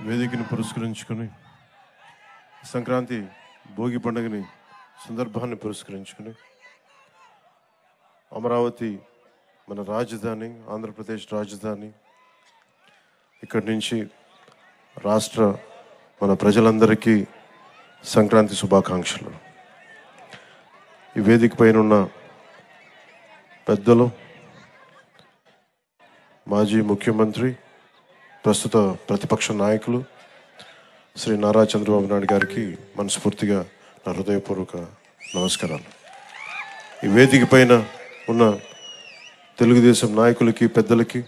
వేదికను పురస్కరించుకొని సంక్రాంతి భోగి పండుగని సందర్భాన్ని పురస్కరించుకొని అమరావతి మన రాజధాని, ఆంధ్రప్రదేశ్ రాజధాని, ఇక్కడి నుంచి రాష్ట్ర మన ప్రజలందరికీ సంక్రాంతి శుభాకాంక్షలు. ఈ వేదిక పైన ఉన్న పెద్దలు, మాజీ ముఖ్యమంత్రి, ప్రస్తుత ప్రతిపక్ష నాయకులు శ్రీ నారా చంద్రబాబు నాయుడు గారికి మనస్ఫూర్తిగా నా హృదయపూర్వక నమస్కారాలు. ఈ వేదిక పైన ఉన్న తెలుగుదేశం నాయకులకి, పెద్దలకి,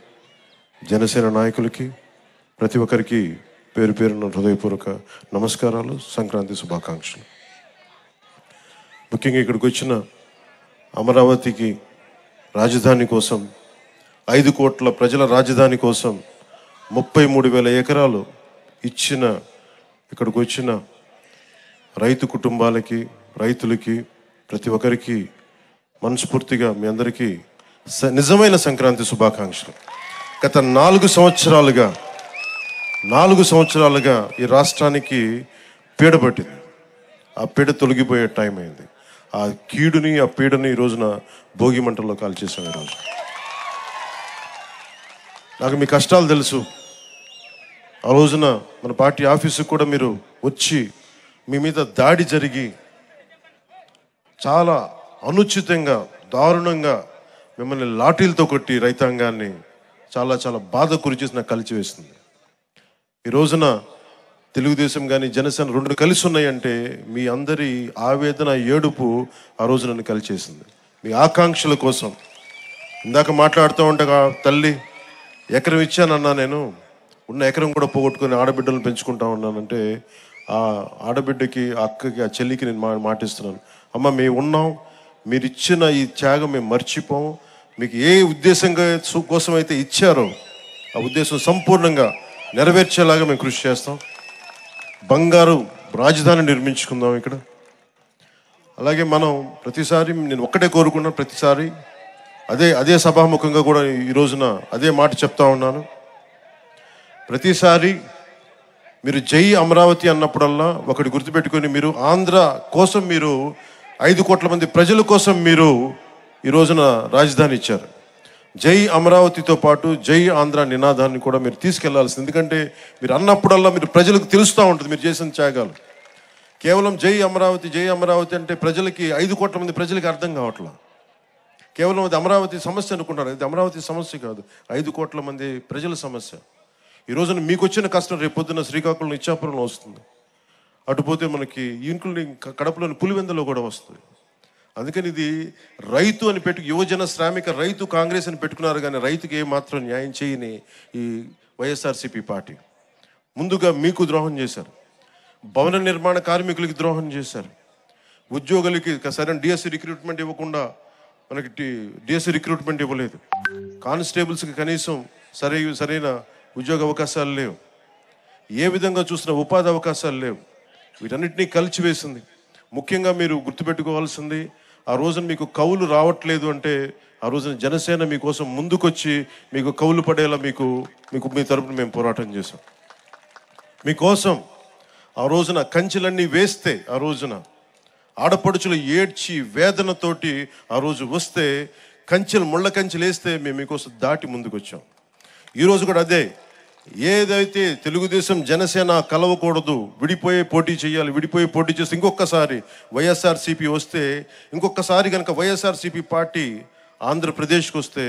జనసేన నాయకులకి, ప్రతి ఒక్కరికి పేరు పేరున హృదయపూర్వక నమస్కారాలు, సంక్రాంతి శుభాకాంక్షలు. ముఖ్యంగా ఇక్కడికి వచ్చిన అమరావతికి రాజధాని కోసం, 5 కోట్ల ప్రజల రాజధాని కోసం 33,000 ఎకరాలు ఇచ్చిన ఇక్కడికి వచ్చిన రైతు కుటుంబాలకి, రైతులకి, ప్రతి ఒక్కరికి మనస్ఫూర్తిగా మీ అందరికీ నిజమైన సంక్రాంతి శుభాకాంక్షలు. గత 4 సంవత్సరాలుగా ఈ రాష్ట్రానికి పీడ పట్టింది. ఆ పీడ తొలగిపోయే టైం అయింది. ఆ కీడుని, ఆ పీడని ఈ రోజున భోగి మంటల్లో కాల్చేసాం. ఈరోజు నాకు మీ కష్టాలు తెలుసు. ఆ రోజున మన పార్టీ ఆఫీసుకు కూడా మీరు వచ్చి మీ మీద దాడి జరిగి చాలా అనుచితంగా, దారుణంగా మిమ్మల్ని లాఠీలతో కొట్టి రైతాంగాన్ని చాలా చాలా బాధ గురిచేసి నాకు కలిచివేస్తుంది. ఈ రోజున తెలుగుదేశం కానీ జనసేన 2 కలిసి ఉన్నాయంటే మీ అందరి ఆవేదన, ఏడుపు ఆ రోజు నన్ను కలిచేసింది. మీ ఆకాంక్షల కోసం ఇందాక మాట్లాడుతూ ఉండగా తల్లి ఎకరం ఇచ్చానన్నా, నేను ఉన్న ఎకరం కూడా పోగొట్టుకుని ఆడబిడ్డలను పెంచుకుంటా ఉన్నానంటే ఆ ఆడబిడ్డకి, ఆ అక్కకి, ఆ చెల్లికి నేను మాటిస్తున్నాను, అమ్మ మేము ఉన్నాం, మీరు ఇచ్చిన ఈ త్యాగం మేము మర్చిపోం. మీకు ఏ ఉద్దేశంగా కోసం అయితే ఇచ్చారో ఆ ఉద్దేశం సంపూర్ణంగా నెరవేర్చేలాగా మేము కృషి చేస్తాం. బంగారు రాజధాని నిర్మించుకుందాం ఇక్కడ. అలాగే మనం ప్రతిసారి నేను ఒక్కటే కోరుకున్నాను, ప్రతిసారి అదే సభాముఖంగా కూడా ఈ రోజున అదే మాట చెప్తా ఉన్నాను. ప్రతిసారి మీరు జై అమరావతి అన్నప్పుడల్లా ఒకటి గుర్తుపెట్టుకొని, మీరు ఆంధ్ర కోసం, మీరు 5 కోట్ల మంది ప్రజల కోసం మీరు ఈ రోజున రాజధాని ఇచ్చారు. జై అమరావతితో పాటు జై ఆంధ్ర నినాదాన్ని కూడా మీరు తీసుకెళ్లాల్సింది. ఎందుకంటే మీరు అన్నప్పుడల్లా మీరు ప్రజలకు తెలుస్తూ ఉంటుంది మీరు చేసిన త్యాగాలు. కేవలం జై అమరావతి అంటే ప్రజలకి, 5 కోట్ల మంది ప్రజలకి అర్థం కావట్లా. కేవలం అది అమరావతి సమస్య అనుకుంటారు. ఇది అమరావతి సమస్య కాదు, 5 కోట్ల మంది ప్రజల సమస్య. ఈ రోజున మీకు వచ్చిన కష్టం రేపొద్దున శ్రీకాకుళం, ఇచ్చాపురంలో వస్తుంది. అటుపోతే మనకి ఇంక్లూడింగ్ కడపలోని పులివెందులో కూడా వస్తుంది. అందుకని ఇది రైతు అని యువజన శ్రామిక రైతు కాంగ్రెస్ అని పెట్టుకున్నారు, కానీ రైతుకి ఏమాత్రం న్యాయం చేయని ఈ వైఎస్ఆర్సీపీ పార్టీ ముందుగా మీకు ద్రోహం చేశారు. భవన నిర్మాణ కార్మికులకి ద్రోహం చేశారు. ఉద్యోగులకి సరైన డిఎస్సి రిక్రూట్మెంట్ ఇవ్వకుండా మనకి డిఎస్సి రిక్రూట్మెంట్ ఇవ్వలేదు. కానిస్టేబుల్స్కి కనీసం సరైన ఉద్యోగ అవకాశాలు లేవు. ఏ విధంగా చూసినా ఉపాధి అవకాశాలు లేవు. వీటన్నిటినీ కలిచివేసింది. ముఖ్యంగా మీరు గుర్తుపెట్టుకోవాల్సింది, ఆ రోజున మీకు కౌలు రావట్లేదు అంటే ఆ రోజున జనసేన మీకోసం ముందుకొచ్చి మీకు కౌలు పడేలా మీకు మీ తరపున మేము పోరాటం చేశాం. మీకోసం ఆ రోజున కంచెలన్నీ వేస్తే, ఆ రోజున ఆడపడుచులు ఏడ్చి వేదనతోటి ఆ రోజు వస్తే, ముళ్ళ కంచెలు వేస్తే మేము మీకోసం దాటి ముందుకు వచ్చాం. ఈరోజు కూడా అదే, ఏదైతే తెలుగుదేశం జనసేన కలవకూడదు, విడిపోయి పోటీ చేయాలి, విడిపోయి పోటీ చేస్తే ఇంకొకసారి వైఎస్ఆర్సీపీ వస్తే, ఇంకొకసారి కనుక వైఎస్ఆర్సీపీ పార్టీ ఆంధ్రప్రదేశ్కి వస్తే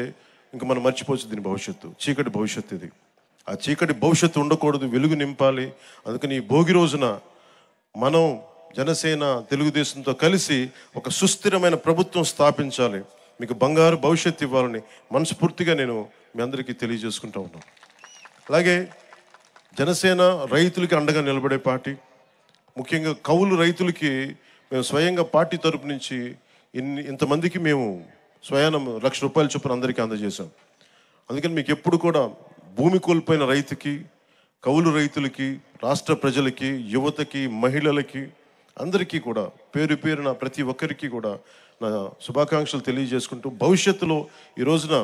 ఇంక మనం మర్చిపోవచ్చు దీని భవిష్యత్తు. చీకటి భవిష్యత్తు ఇది. ఆ చీకటి భవిష్యత్తు ఉండకూడదు, వెలుగు నింపాలి. అందుకని ఈ భోగి రోజున మనం జనసేన తెలుగుదేశంతో కలిసి ఒక సుస్థిరమైన ప్రభుత్వం స్థాపించాలి, మీకు బంగారు భవిష్యత్తు ఇవ్వాలని మనస్ఫూర్తిగా నేను మీ అందరికీ తెలియజేసుకుంటా ఉన్నాను. అలాగే జనసేన రైతులకి అండగా నిలబడే పార్టీ. ముఖ్యంగా కౌలు రైతులకి మేము స్వయంగా పార్టీ తరపు నుంచి ఇంతమందికి మేము స్వయానం ₹1,00,000 చొప్పున అందరికీ అందజేశాం. అందుకని మీకు ఎప్పుడు కూడా భూమి కోల్పోయిన రైతుకి, కౌలు రైతులకి, రాష్ట్ర ప్రజలకి, యువతకి, మహిళలకి అందరికీ కూడా పేరు పేరున ప్రతి ఒక్కరికి కూడా నా శుభాకాంక్షలు తెలియజేసుకుంటూ, భవిష్యత్తులో ఈ రోజున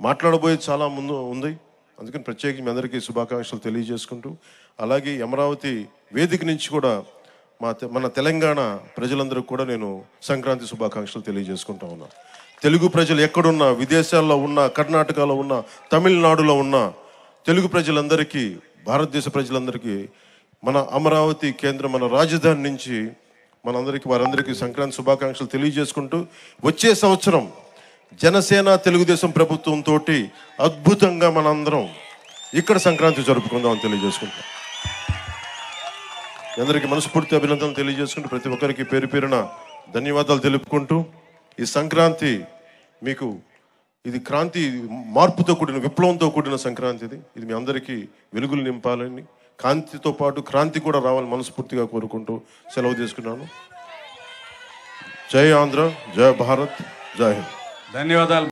మాట్లాడబోయేది చాలా ముందు ఉంది. అందుకని ప్రత్యేకించి మీ అందరికీ శుభాకాంక్షలు తెలియజేసుకుంటూ, అలాగే అమరావతి వేదిక నుంచి కూడా మన తెలంగాణ ప్రజలందరికీ కూడా నేను సంక్రాంతి శుభాకాంక్షలు తెలియజేసుకుంటా ఉన్నాను. తెలుగు ప్రజలు ఎక్కడున్నా, విదేశాల్లో ఉన్నా, కర్ణాటకలో ఉన్నా, తమిళనాడులో ఉన్నా, తెలుగు ప్రజలందరికీ, భారతదేశ ప్రజలందరికీ మన అమరావతి కేంద్రం, మన రాజధాని నుంచి వారందరికీ సంక్రాంతి శుభాకాంక్షలు తెలియజేసుకుంటూ, వచ్చే సంవత్సరం జనసేన తెలుగుదేశం ప్రభుత్వంతో అద్భుతంగా మనందరం ఇక్కడ సంక్రాంతి జరుపుకుందామని తెలియజేసుకుంటాం. అందరికీ మనస్ఫూర్తి అభినందనలు తెలియజేసుకుంటూ, ప్రతి ఒక్కరికి పేరు పేరున ధన్యవాదాలు తెలుపుకుంటూ, ఈ సంక్రాంతి మీకు ఇది క్రాంతి, మార్పుతో కూడిన, విప్లవంతో కూడిన సంక్రాంతి. ఇది మీ అందరికీ వెలుగులు నింపాలని, కాంతితో పాటు క్రాంతి కూడా రావాలని మనస్ఫూర్తిగా కోరుకుంటూ సెలవు తీసుకున్నాను. జై ఆంధ్ర, జై భారత్, జై హింద్. ధన్యవాదాలు.